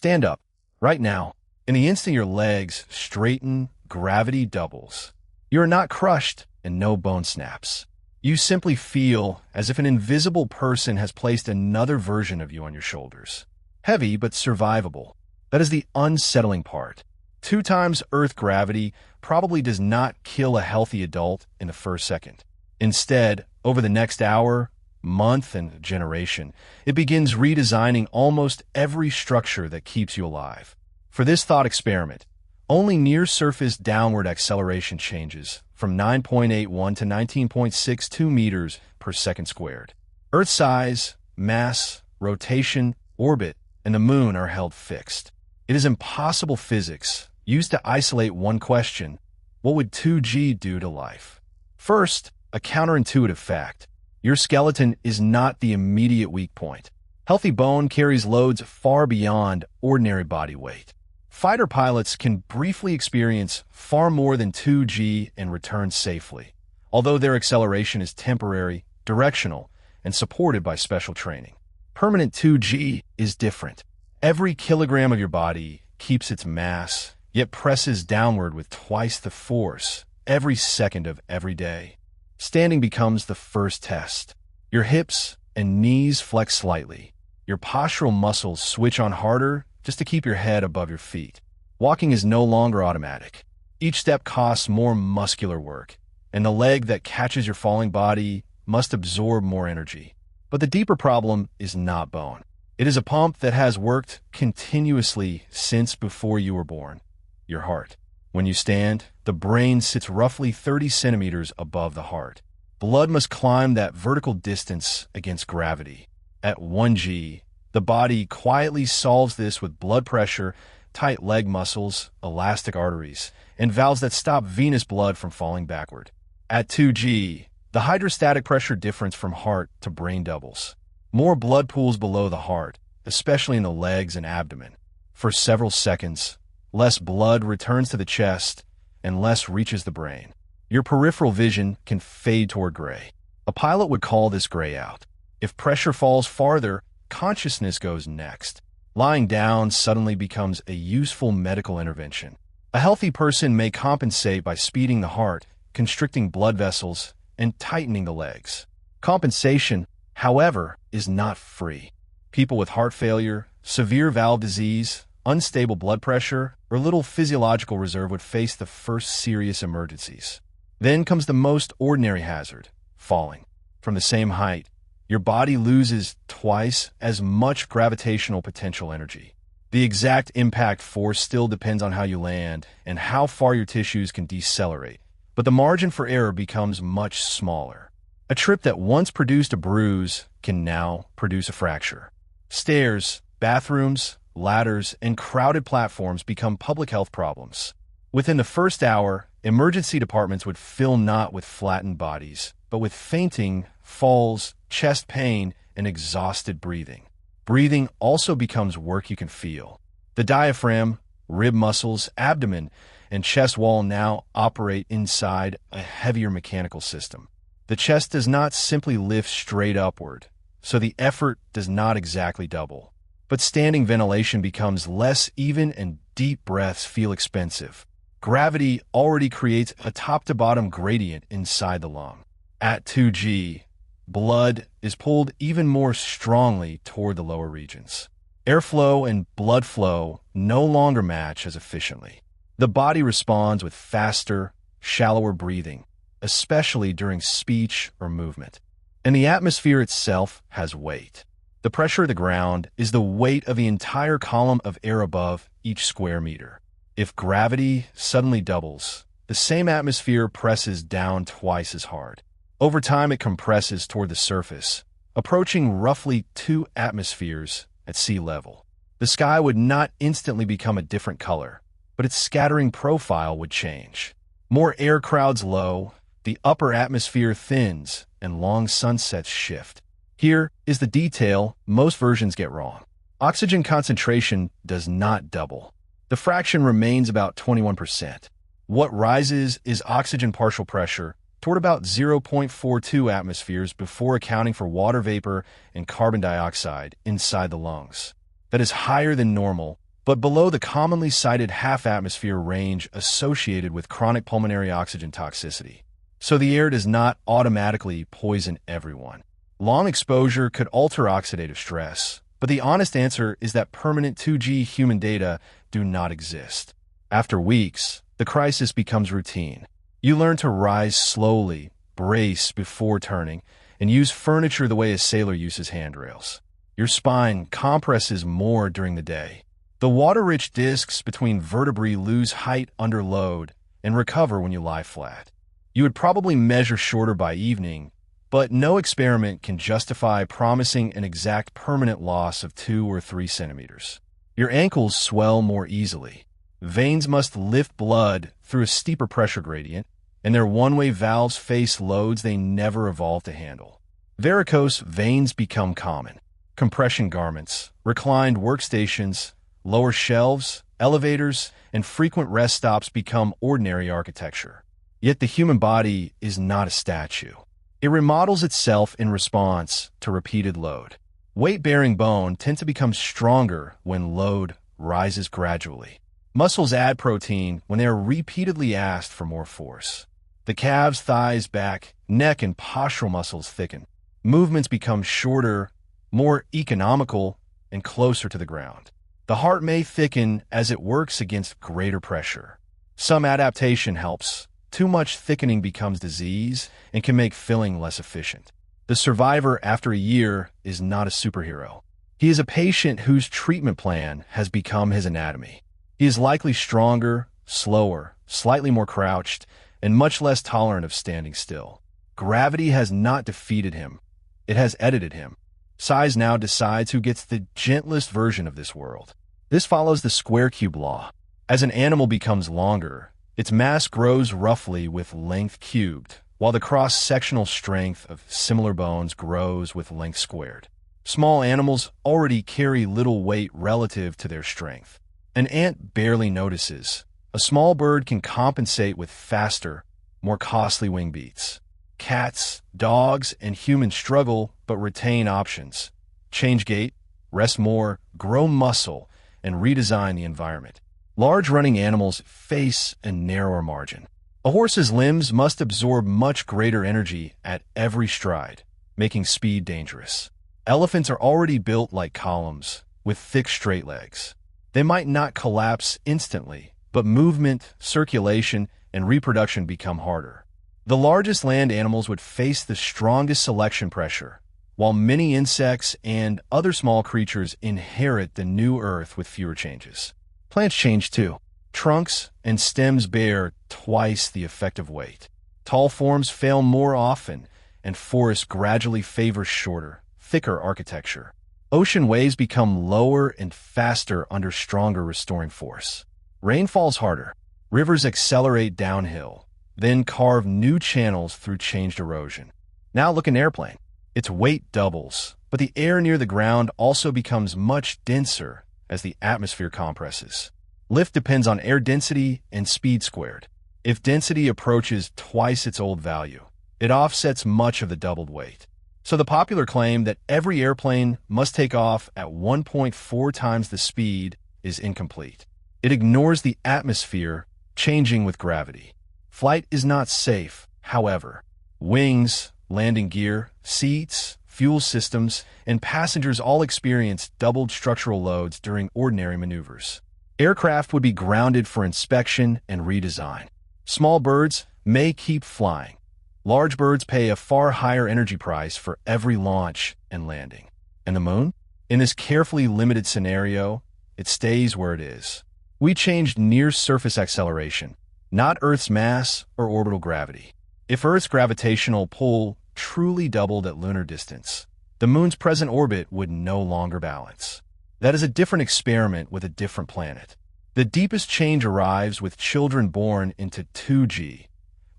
Stand up, right now. In the instant your legs straighten, gravity doubles. You are not crushed and no bone snaps. You simply feel as if an invisible person has placed another version of you on your shoulders. Heavy but survivable. That is the unsettling part. 2 times Earth gravity probably does not kill a healthy adult in the first second. Instead, over the next hour, month, and generation, it begins redesigning almost every structure that keeps you alive. For this thought experiment, only near-surface downward acceleration changes from 9.81 to 19.62 meters per second squared. Earth size, mass, rotation, orbit, and the moon are held fixed. It is impossible physics used to isolate one question: what would 2G do to life? First, a counterintuitive fact. Your skeleton is not the immediate weak point. Healthy bone carries loads far beyond ordinary body weight. Fighter pilots can briefly experience far more than 2G and return safely, although their acceleration is temporary, directional, and supported by special training. Permanent 2G is different. Every kilogram of your body keeps its mass, yet presses downward with twice the force every second of every day. Standing becomes the first test. Your hips and knees flex slightly. Your postural muscles switch on harder just to keep your head above your feet. Walking is no longer automatic. Each step costs more muscular work, and the leg that catches your falling body must absorb more energy. But the deeper problem is not bone. It is a pump that has worked continuously since before you were born: your heart. When you stand, the brain sits roughly 30 centimeters above the heart. Blood must climb that vertical distance against gravity. At 1G, the body quietly solves this with blood pressure, tight leg muscles, elastic arteries, and valves that stop venous blood from falling backward. At 2G, the hydrostatic pressure difference from heart to brain doubles. More blood pools below the heart, especially in the legs and abdomen. For several seconds, less blood returns to the chest and less reaches the brain. Your peripheral vision can fade toward gray. A pilot would call this gray out. If pressure falls farther, consciousness goes next. Lying down suddenly becomes a useful medical intervention. A healthy person may compensate by speeding the heart, constricting blood vessels, and tightening the legs. Compensation, however, is not free. People with heart failure, severe valve disease, unstable blood pressure, or little physiological reserve would face the first serious emergencies. Then comes the most ordinary hazard: falling. From the same height, your body loses twice as much gravitational potential energy. The exact impact force still depends on how you land and how far your tissues can decelerate, but the margin for error becomes much smaller. A trip that once produced a bruise can now produce a fracture. Stairs, bathrooms, ladders, and crowded platforms become public health problems. Within the first hour, emergency departments would fill not with flattened bodies, but with fainting, falls, chest pain, and exhausted breathing. Breathing also becomes work you can feel. The diaphragm, rib muscles, abdomen, and chest wall now operate inside a heavier mechanical system. The chest does not simply lift straight upward, so the effort does not exactly double. But standing ventilation becomes less even and deep breaths feel expensive. Gravity already creates a top-to-bottom gradient inside the lung. At 2G, blood is pulled even more strongly toward the lower regions. Airflow and blood flow no longer match as efficiently. The body responds with faster, shallower breathing, especially during speech or movement. And the atmosphere itself has weight. The pressure of the ground is the weight of the entire column of air above each square meter. If gravity suddenly doubles, the same atmosphere presses down twice as hard. Over time, it compresses toward the surface, approaching roughly 2 atmospheres at sea level. The sky would not instantly become a different color, but its scattering profile would change. More air crowds low, the upper atmosphere thins, and long sunsets shift. Here is the detail most versions get wrong. Oxygen concentration does not double. The fraction remains about 21%. What rises is oxygen partial pressure toward about 0.42 atmospheres before accounting for water vapor and carbon dioxide inside the lungs. That is higher than normal but below the commonly cited half-atmosphere range associated with chronic pulmonary oxygen toxicity. So the air does not automatically poison everyone. Long exposure could alter oxidative stress, but the honest answer is that permanent 2G human data do not exist. After weeks, the crisis becomes routine. You learn to rise slowly, brace before turning, and use furniture the way a sailor uses handrails. Your spine compresses more during the day. The water-rich discs between vertebrae lose height under load and recover when you lie flat. You would probably measure shorter by evening, but no experiment can justify promising an exact permanent loss of 2 or 3 centimeters. Your ankles swell more easily. Veins must lift blood through a steeper pressure gradient, and their one-way valves face loads they never evolved to handle. Varicose veins become common. Compression garments, reclined workstations, lower shelves, elevators, and frequent rest stops become ordinary architecture. Yet the human body is not a statue. It remodels itself in response to repeated load. Weight-bearing bone tends to become stronger when load rises gradually. Muscles add protein when they are repeatedly asked for more force. The calves, thighs, back, neck, and postural muscles thicken. Movements become shorter, more economical, and closer to the ground. The heart may thicken as it works against greater pressure. Some adaptation helps. Too much thickening becomes disease and can make filling less efficient. The survivor after a year is not a superhero. He is a patient whose treatment plan has become his anatomy. He is likely stronger, slower, slightly more crouched, and much less tolerant of standing still. Gravity has not defeated him. It has edited him. Size now decides who gets the gentlest version of this world. This follows the square cube law. As an animal becomes longer, its mass grows roughly with length cubed, while the cross-sectional strength of similar bones grows with length squared. Small animals already carry little weight relative to their strength. An ant barely notices. A small bird can compensate with faster, more costly wing beats. Cats, dogs, and humans struggle but retain options. Change gait, rest more, grow muscle, and redesign the environment. Large running animals face a narrower margin. A horse's limbs must absorb much greater energy at every stride, making speed dangerous. Elephants are already built like columns, with thick straight legs. They might not collapse instantly, but movement, circulation, and reproduction become harder. The largest land animals would face the strongest selection pressure, while many insects and other small creatures inherit the new Earth with fewer changes. Plants change too. Trunks and stems bear twice the effective weight. Tall forms fail more often, and forests gradually favor shorter, thicker architecture. Ocean waves become lower and faster under stronger restoring force. Rain falls harder. Rivers accelerate downhill, then carve new channels through changed erosion. Now look at an airplane. Its weight doubles, but the air near the ground also becomes much denser as the atmosphere compresses. Lift depends on air density and speed squared. If density approaches twice its old value, it offsets much of the doubled weight. So the popular claim that every airplane must take off at 1.4 times the speed is incomplete. It ignores the atmosphere changing with gravity. Flight is not safe, however. Wings, landing gear, seats, fuel systems, and passengers all experience doubled structural loads during ordinary maneuvers. Aircraft would be grounded for inspection and redesign. Small birds may keep flying. Large birds pay a far higher energy price for every launch and landing. And the moon? In this carefully limited scenario, it stays where it is. We changed near-surface acceleration, not Earth's mass or orbital gravity. If Earth's gravitational pull truly doubled at lunar distance, the moon's present orbit would no longer balance. That is a different experiment with a different planet. The deepest change arrives with children born into 2G.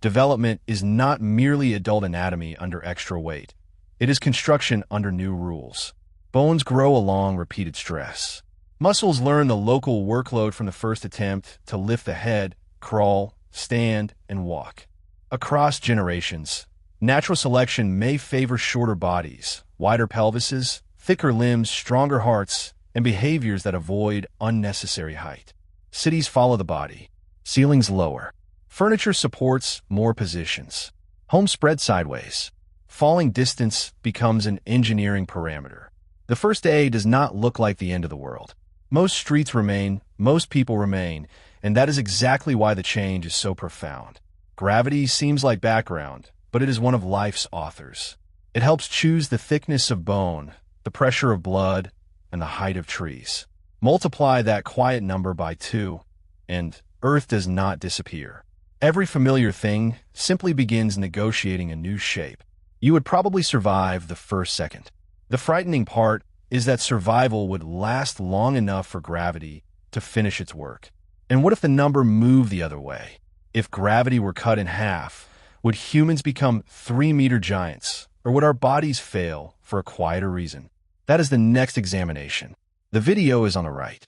Development is not merely adult anatomy under extra weight. It is construction under new rules. Bones grow along repeated stress. Muscles learn the local workload from the first attempt to lift the head, crawl, stand, and walk. Across generations, natural selection may favor shorter bodies, wider pelvises, thicker limbs, stronger hearts, and behaviors that avoid unnecessary height. Cities follow the body. Ceilings lower. Furniture supports more positions. Homes spread sideways. Falling distance becomes an engineering parameter. The first day does not look like the end of the world. Most streets remain, most people remain, and that is exactly why the change is so profound. Gravity seems like background, but it is one of life's authors. It helps choose the thickness of bone, the pressure of blood, and the height of trees. Multiply that quiet number by 2, and Earth does not disappear. Every familiar thing simply begins negotiating a new shape. You would probably survive the first second. The frightening part is that survival would last long enough for gravity to finish its work. And what if the number moved the other way? If gravity were cut in half, would humans become 3-meter giants, or would our bodies fail for a quieter reason? That is the next examination. The video is on the right.